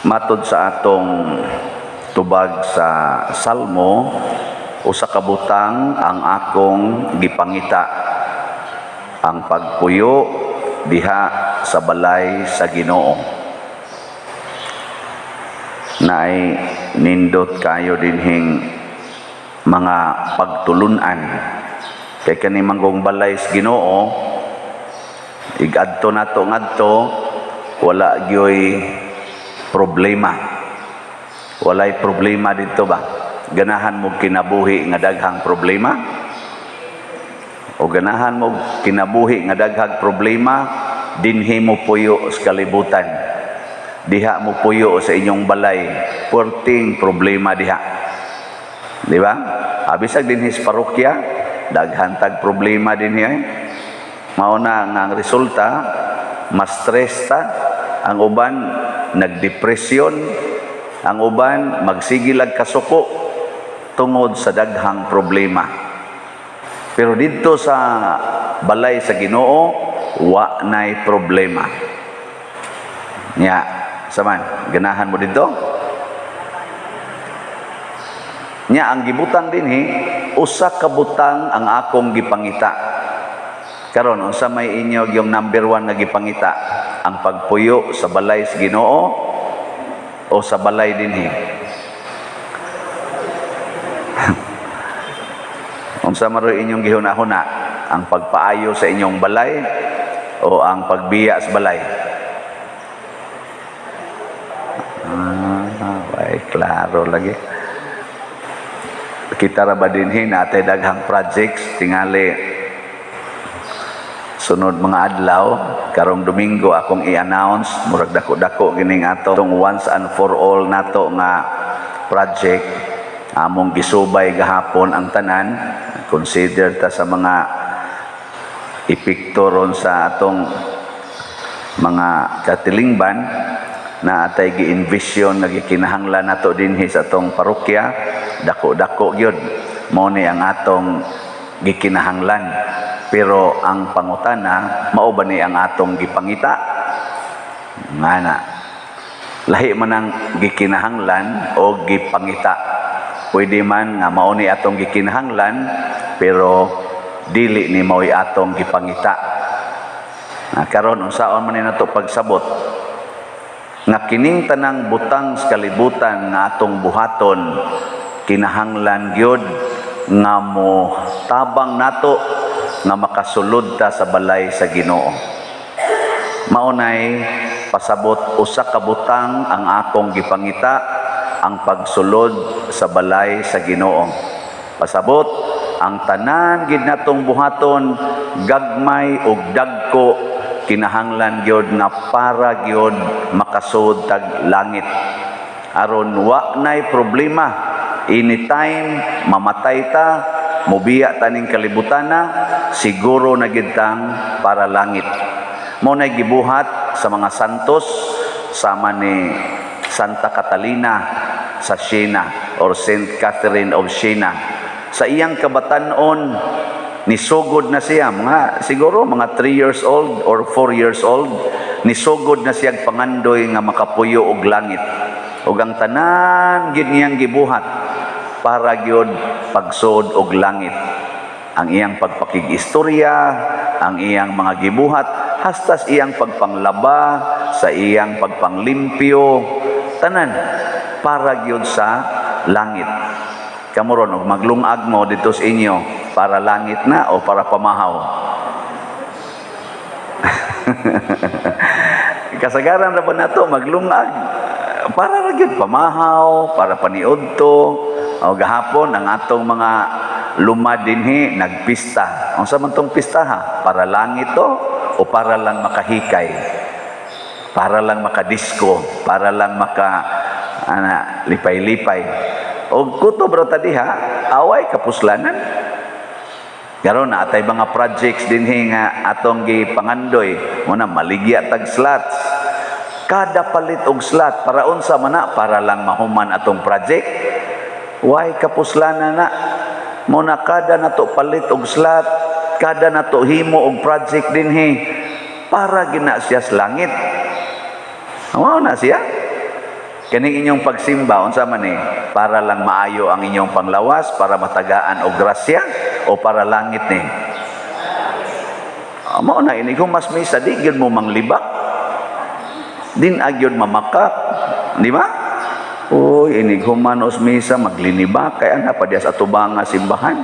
Matod sa atong tubag sa Salmo, usa ka butang ang akong gipangita, ang pagpuyo diha sa balay sa Ginoo. Naay nindot kayo dinhing mga pagtulunan kay kani manggong balay sa Ginoo, igadto nato ngadto wala gyoy problema. Walay problema dito ba? Ganahan mo kinabuhi nga daghang problema? O ganahan mo kinabuhi nga daghang problema, dinhi mo puyo sa kalibutan. Diha mo puyo sa inyong balay, puerting problema diha. Di ba? Abisag dinhi sa parokya, daghan tag problema dinhi. Mao na nga ang resulta, mas stress ta, ang uban nagdepresyon, ang uban magsigilag kasuko tungod sa daghang problema. Pero dito sa balay sa Ginoo, wa nay problema. Nya, saman, ganahan mo dito? Nya, ang gibutang dinhi, usa ka butang ang akong gipangita. Karon unsa may inyo yung number 1 nga gipangita? Ang pagpuyo sa balay sa Ginoo o sa balay dinhi? Unsa maroy inyong gihuna-huna? Ang pagpaayo sa inyong balay o ang pagbiya sa balay? Ay, klaro lagi. Kita ra ba dinhi natay daghang projects tingali sunod mga adlaw, karong Domingo akong i-announce, murag dako-dako gining atong once and for all nato nga project. Among gisubay gahapon ang tanan, consider ta sa mga epekto ron sa atong mga katilingban na atay gi-envision nga gikinahanglan nato dinhi sa atong parokya. Dako-dako gyud mao ni ang atong gikinahanglan. Pero ang pangutana, mao ba ni ang atong gipangita? Ngana, lahi man ang gikinahanglan o gipangita. Pwede man nga mao ni atong gikinahanglan, pero dili ni mao'y atong gipangita. Karon unsaon man ni nato pagsabot? Nga kining tanang butang sa kalibutan nga atong buhaton, kinahanglan gyud nga mo tabang nato nga makasulod ta sa balay sa Ginoo. Maunay pasabot usa ka butang ang akong gipangita, ang pagsulod sa balay sa Ginoo. Pasabot ang tanan gid natong buhaton, gagmay ug dagko, kinahanglan gyud nga para gyud makasud tag langit. Aron wa nay problema, anytime mamatay ta, mubiya taning kalibutana, siguro na gitang para langit. Mo na gibuhat sa mga santos sama ni Santa Catalina sa Siena or Saint Catherine of Siena. Sa iyang kabatanon, nisugod na siya, siguro mga 3 years old or 4 years old, nisugod na siyang pangandoy nga makapuyo og langit. Ug ang tanan gid niyang gibuhat para gyud pagsud og langit. Ang iyang pagpakig-istorya, ang iyang mga gibuhat, hastas iyang pagpanglaba, sa iyang pagpanglimpyo, tanan para gyud sa langit. Kamuron og maglungag mo dito sa inyo, para langit na o para pamahaw? Kasagaran ra ba nato maglungag? Para ra gyud pamahaw, para paniud to. O gahapon ang atong mga lumad dinhi nagpista. Unsa man tong pista ha? Para langit to o para lang makahikay? Para lang makadisco, para lang lipay-lipay. O kutob ra ta diha, away kapuslanan. Karon na atay mga projects dinhi nga atong gipangandoy, muna maligya tag slots. Kada palit og slot para unsa man na, para lang mahuman atong project. Why kapuslanan na? Muna kada nato palit og slot, kada nato himo og project dinhi para gina siya sa langit. Mao na siya. Kining inyong pagsimba unsa man ni? Para lang maayo ang inyong panglawas, para matagaan og grasya o para langit ni? Mao na ini kung mas misa di gyud mo manglibak. Din agyod mamakak, di ba? Uy, ini humanos misa maglinibak kay ana pa diya sa atubang nga simbahan.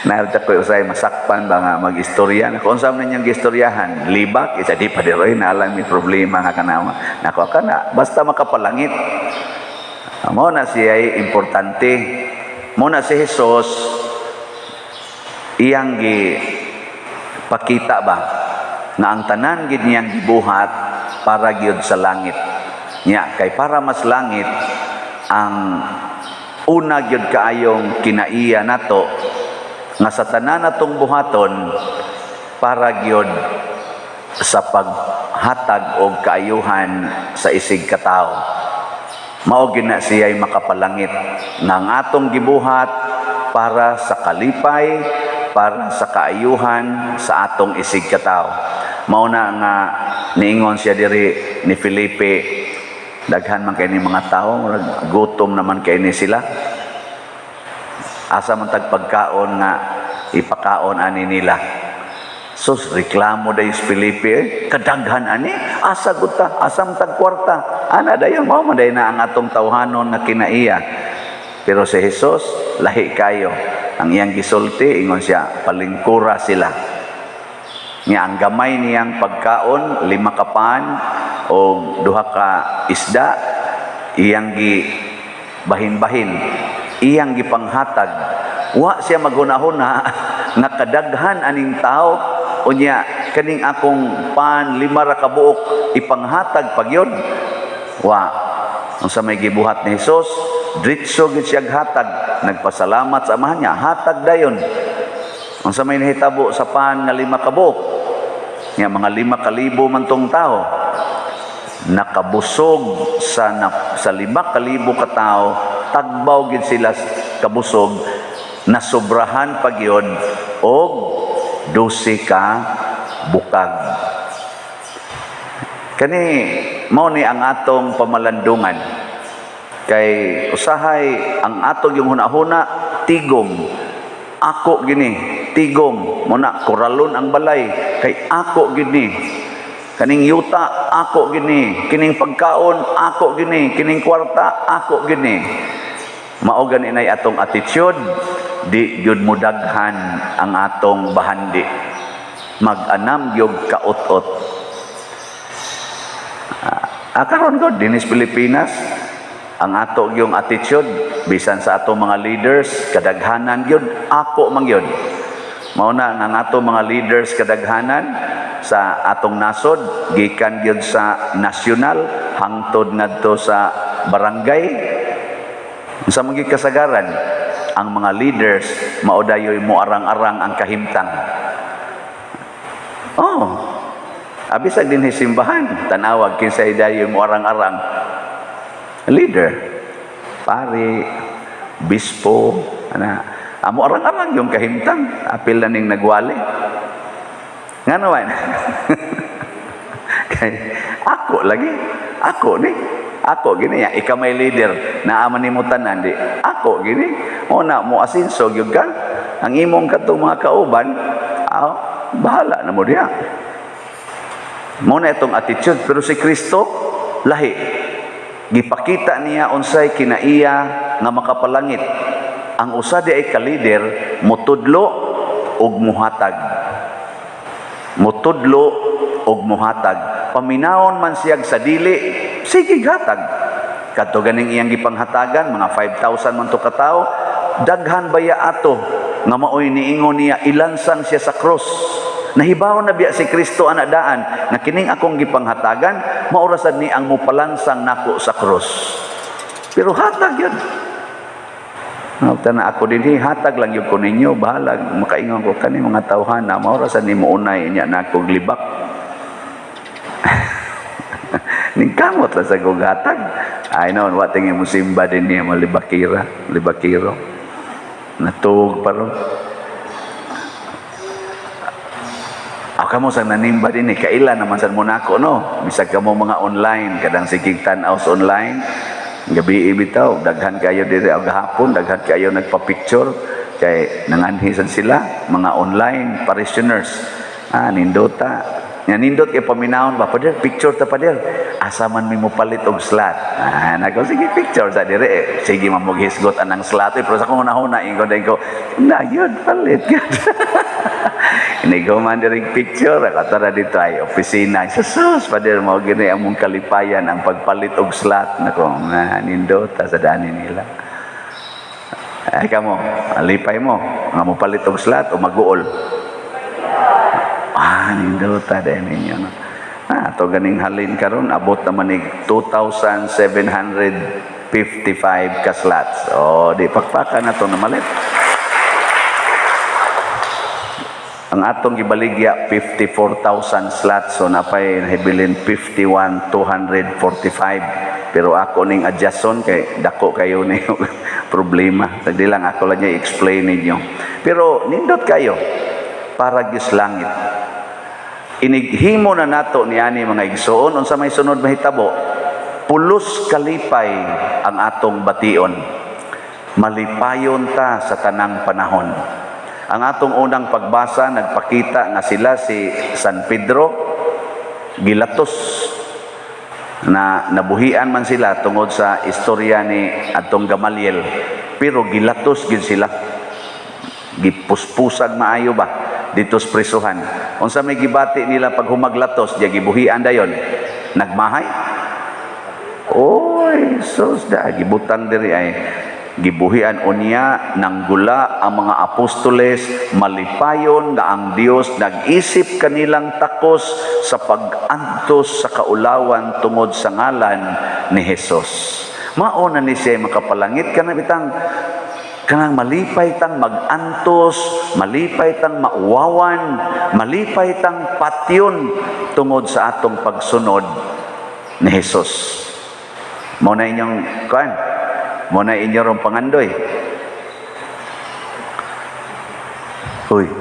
Narita ko usay masakpan ba nga mag-istorya. Kung saan ninyang istoryahan, libak, isa di pa diroy na alam may problema nga kanama. Nako kana, basta makapalangit. Mo na siya ay importante. Mo na si Jesus, iyang pakita ba na ang tanan gid niyang gibuhat para gyud sa langit. Nya kay para mas langit ang una gyud kaayong kinaiya nato nga sa tanan natong buhaton para gyud sa paghatag og kaayuhan sa isig katawo. Mao gina siya'y makapalangit nga ang atong gibuhat para sa kalipay, para sa kaayuhan sa atong isig katawo. Mao na nga niingon siya diri ni Felipe, daghan man kay ni mga tawo, gutom naman kay ni sila. Asa man tag pagkaon nga ipakaon ani nila. Sus reklamo dayon si Felipe, kadaghan ani, asa gud ta, asam tag kwarta. Ana dayon mao man dayon na ang atong tawhanon nga kinaiya. Pero si Jesus lahi kayo. Ang iyang gisulti ingon siya, palingkura sila. Nga ang gamay niyang pagkaon, 5 ka pan o 2 ka isda, iyang bahin-bahin, iyang gipanghatag. Wa siya maghunahuna nga kadaghan aning tao unya kaning akong pan 5 ra ka buok ipanghatag pagyon. Wa unsa may gibuhat ni Jesus, diretso gid siya hatag, nagpasalamat sa amahan niya, hatag dayon. Unsa may nahitabo sa pan nga 5 ka buok, nga mga 5,000 man tong tao, nakabusog sa 5,000 ka tao, tagbaw gid sila kabusog, nasubrahan pagyon og 12 ka bukag. Kani mao ni ang atong pamalandungan. Kay usahay ang atong yung hunahuna tigom. Ako gini, tigom muna kuralon ang balay kay ako gini. Kaning yuta ako gini, kining pagkaon ako gini, kining kwarta ako gini. Mao gani nay atong attitude, di gyud mudaghan ang atong bahandi. Mag-anam gyud kaot-ot. Karon gud dinis Pilipinas, ang ato yung attitude bisan sa ato mga leaders kadaghanan gyud ako man gyud. Mao na ang ato mga leaders kadaghanan sa atong nasod gikan gyud sa nasyonal hangtod ngadto sa barangay. Unsa man gyud kasagaran ang mga leaders mao dayoy mo arang-arang ang kahimtang. Abisag din simbahan tanawag kinsay dayoy mo arang-arang leader, pari, bispo, amo arang-arang yung kahimtang, apil na ning nagwali. Nga naman, ako lagi, ako gini, ikaw may leader, naaman ni mo tanan, di, ako gini, na mo asinso, yung ka, ang imong katong mga kauban, bahala na mo diya. Muna itong attitude, pero si Kristo, lahi. Gipakita niya unsay kinaiya nga makapalangit. Ang usa di ay ka-leader mutudlo og muhatag. Mutudlo og muhatag. Paminawon man siyag sa dili, sige hatag. Kadto ganing iyang gipanghatagan mga 5,000 man to ka tawo, daghan baya ato nga maoy niingon niya ilansan siya sa cross. Nahibaw na biya si Kristo anadaan na kining akong gipanghatagan maurasan ni ang mupalansang nako sa cross. Pero hatag yun. Na ako din hatag lang yun ko ninyo, bahala makaingon ko kani mga tawhan na maurasan ni mo unay niya na akong libak. Ning kamot la sa gugatag. Ay noon wa tingin mo simba din niya libakiro. Natug pa ron. kamo sa nanimba din kaila naman sa mo nako no. Bisag kamo mga online kadang sigig tan-aw sa online. Gabi bitaw daghan kayo diri og gahapon, daghan kayo nagpa-picture kay nanganhisan sila mga online parishioners. Nindota. Nga nindot kay paminahon ba, pader, picture ta pader. Asa man mi mo palit og slot. Nako sige picture sa dire. Sige mamughisgot anang slot pero sa kung una-una ingon ko, na yun palit. Ini ko man diri picture katara dito ay opisina. Sus pader mo gini among kalipayan ang pagpalit og slot nako nindot sa dani nila. Ay kamo, alipay mo nga mo palit og slot o mag-uol. Nindota din ninyo. No? Ito ganing halin karon abot naman ni 2,755 ka slots. Di pakpaka na ito na malit. Ang atong gibaligya, 54,000 slots. So, napay hibilin 51,245. Pero ako ning adjuston kay dako kayo ni problema. Hindi lang ako lang niya i-explain ninyo. Pero nindot kayo para gis langit. Inighimo na nato niani mga igsoon unsa may sunod mahitabo, pulos kalipay ang atong bation. Malipayon ta sa tanang panahon. Ang atong unang pagbasa nagpakita nga sila si San Pedro gilatos na nabuhian man sila tungod sa istorya ni adtong Gamaliel, pero gilatos gid sila, gipuspusag maayo ba dito sa prisuhan. Unsa may gibati nila pag humaglatos, diya gibuhian dayon. Nagmahay? Oy, sus da gibutang diri ay gibuhian unya nang gula ang mga apostoles, malipayon nga ang Dios nag-isip kanilang takos sa pag-antos sa kaulawan tungod sa ngalan ni Hesus. Mao na ni siya makapalangit kana bitang kanang malipay tang mag-antos, malipay tang mauwawan, malipay tang patyon tungod sa atong pagsunod ni Hesus. Mo na inyong kuan, mo na inyong pangandoy. Uy.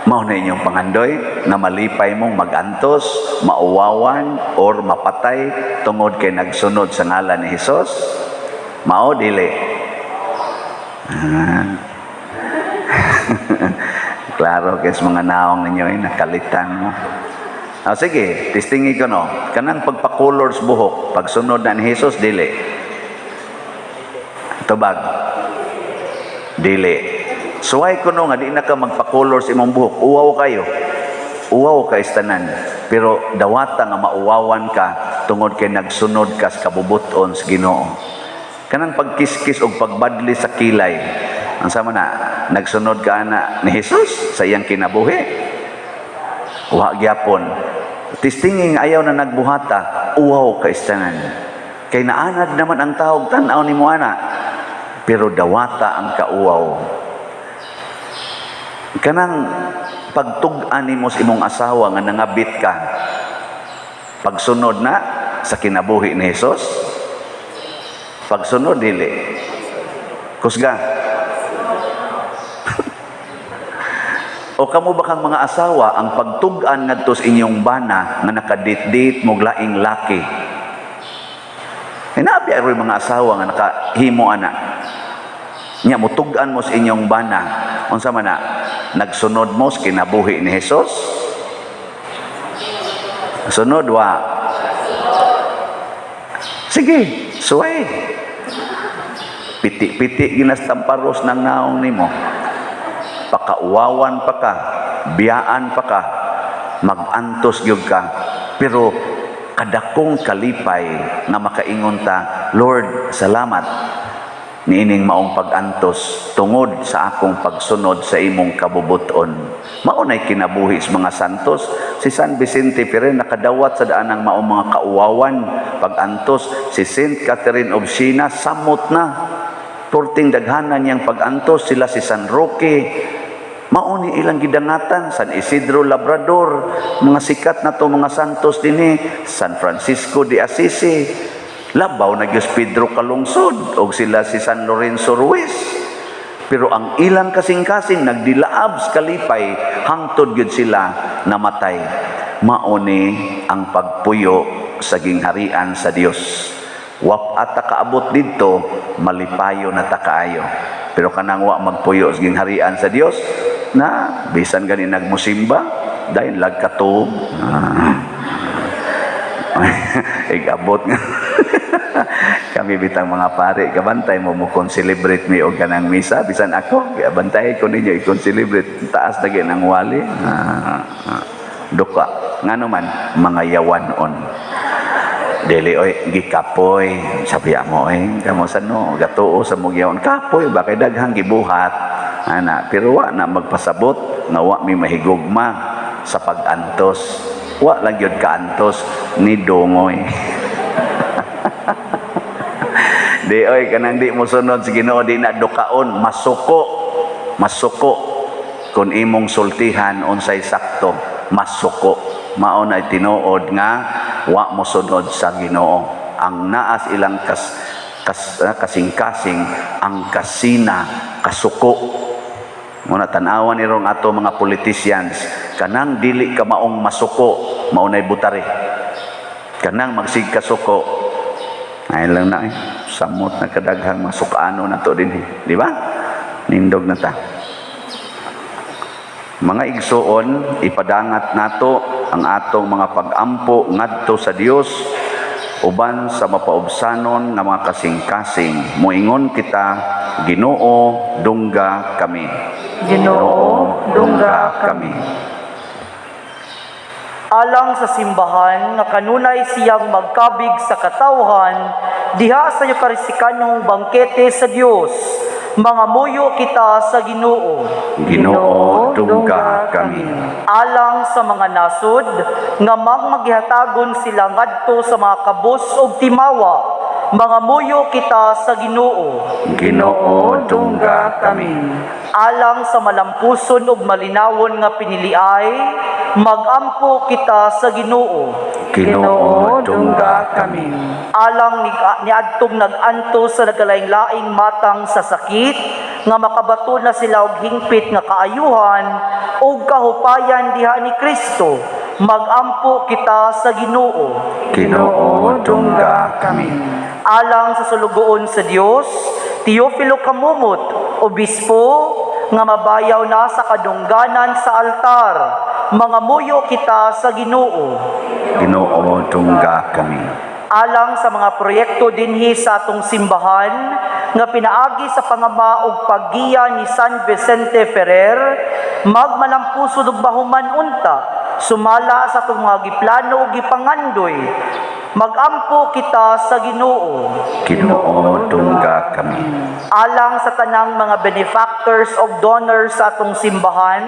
Mao na inyong pangandoy na malipay mong mag-antos, mauwawan or mapatay tungod kay nagsunod sa ngalan ni Hesus. Mao dili. Klaro kes mga naong ninyo nakalitan mo. Sige, testingi ko no. Kanang pagpa-colors buhok, pagsunod na ni Jesus dili. Tubag. Dili. Suway ko no nga di na ka magpa-colors imong buhok, uwaw kayo. Uwaw ka istanan. Pero dawata nga mauwawan ka tungod kay nagsunod ka sa kabubuton sa Ginoo. Kanang pagkiskis o pagbadli sa kilay. Ang sama na, nagsunod ka na ni Jesus sa iyang kinabuhi. Wa gyapon. Tistinging ayaw na nagbuhata, uwaw ka istanan. Kay naanad naman ang tawag tanaw ni mo ana. Pero dawata ang kauwaw. Kanang pagtug-an nimo sa imong asawa nga nangabit ka. Pagsunod na sa kinabuhi ni Jesus. Pagsunod dili. Kusga. O kamo ba kang mga asawa ang pagtug-an ngadto sa inyong bana nga nakadit-date mo laing laki. Hinabi ay mga asawa nga nakahimo ana. Nya mutug-an mo sa inyong bana. Unsa man na nagsunod mo sa kinabuhi ni Hesus? Sunod wa. Sige, suway. Piti-piti ginastamparos ng naong nimo. Pakauwawan pa ka, biyaan pa ka, mag-antos gyud ka. Pero kadakong kalipay nga makaingon ta, Lord, salamat niining maong pag-antos tungod sa akong pagsunod sa imong kabubuton. Maunay kinabuhi sa mga santos. Si San Vicente Ferrer nakadawat sa daanang maong mga kauwawan pag-antos. Si Saint Catherine of Siena samot na. Turting daghanan niyang pag-antos. Sila si San Roque. Mauni ilang gidangatan. San Isidro Labrador. Mga sikat na to mga santos din San Francisco de Assisi. Labaw na Diyos Pedro Kalungsod. O sila si San Lorenzo Ruiz. Pero ang ilang kasing-kasing nagdilaab sa kalipay, hangtod gyud sila namatay. Mauni ang pagpuyo sa gingharian sa Dios. Wap at kaabot dito, malipayo na takaayo. Pero kanang wa magpuyo sa gingharian sa Dios, na bisan gani nagmusimba, dahil lagkatog. Igabot nga. Kami bitang mga pare, kabantay mo kon-celebrate mi og kanang misa, bisan ako, kabantay ko ninyo i-celebrate taas lagi ng wali. Duka, ngano man mga yawanon. Dili oy gikapoy, sabi mo kamo sa no, gatuo sa mong yawan kapoy ba kay daghang gibuhat. Ana, pero wa na magpasabot nga wa mi mahigugma sa pag-antos. Wa lang yun kaantos ni dongoy. Di oy kanang di mo sunod sa Ginoo, di na dukaon, masuko kung imong sultihan unsay sakto, masuko. Mao na tinuod nga wa mo sunod sa Ginoo. Ang naas ilang kasing-kasing ang kasina, kasuko. Muna tanawan nirong ato mga politicians, kanang dili ka maong masuko, maunay butari. Kanang magsigkasuko, ay lang na samot na kadaghang masukano na to din, di ba? Nindog na ta. Mga igsoon, ipadangat nato ang atong mga pag-ampo ngadto sa Dios uban sa mapaubsanon nga mga kasing-kasing. Moingon kita, Ginoo, dungga kami. Ginoo, dungga kami. Alang sa simbahan nga kanunay siyang magkabig sa katawhan diha sa Eucharistikanong bangkete sa Dios, mga muyo kita sa Ginoo. Ginoo, dungga kami. Alang sa mga nasod nga magihatagon sila ngadto sa mga kabus ug timawa, mga muyo kita sa Ginoo. Ginoo, dungga kami. Alang sa malampuson ug malinawon nga piniliay, magampo kita sa Ginoo. Ginoo, dungga kami. Alang niadtong nag-anto sa nagalaing-laing matang sa sakit, nga makabato na sila og hingpit nga kaayuhan ug kahupayan diha ni Kristo, magampo kita sa Ginoo. Ginoo, dungga kami. Alang sa sulugoon sa Dios, Teofilo Kamumot, obispo, nga mabayaw na sa kadungganan sa altar, mga muyo kita sa Ginoo. Ginoo, dungga kami. Alang sa mga proyekto dinhi sa atong simbahan nga pinaagi sa pangama ug paggiya ni San Vicente Ferrer, magmalampusod ug bahuman unta, sumala sa atong mga giplano ug gipangandoy, magampo kita sa Ginoo. Ginoo, dungga kami. Alang sa tanang mga benefactors of donors sa atong simbahan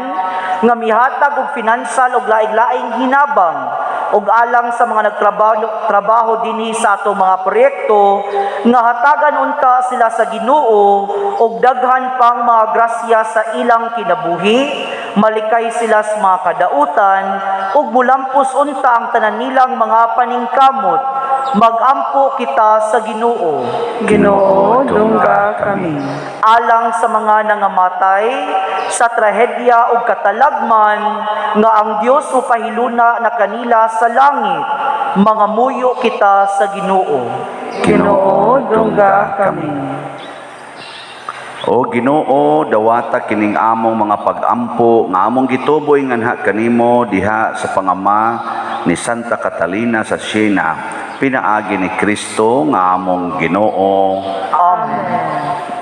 nga mihatag og financial ug laing-laing hinabang, ug alang sa mga nagtrabaho dinhi sa atong mga proyekto nga hatagan unta sila sa Ginoo ug daghan pang mga grasya sa ilang kinabuhi, malikay sila sa mga kadautan ug mulampos unta ang tanan nilang mga paningkamot, magampo kita sa Ginoo. Ginoo, dungga kami. Alang sa mga nangamatay sa trahedya ug katalagman nga ang Dios upahiluna na kanila sa langit, mga muyo kita sa Ginoo. Ginoo, dungga kami. O Ginoo, dawata kining among mga pag-ampo nga among gituboy nganha kanimo diha sa pangama ni Santa Catalina sa Siena, pinaagi ni Kristo nga among Ginoo. Amen.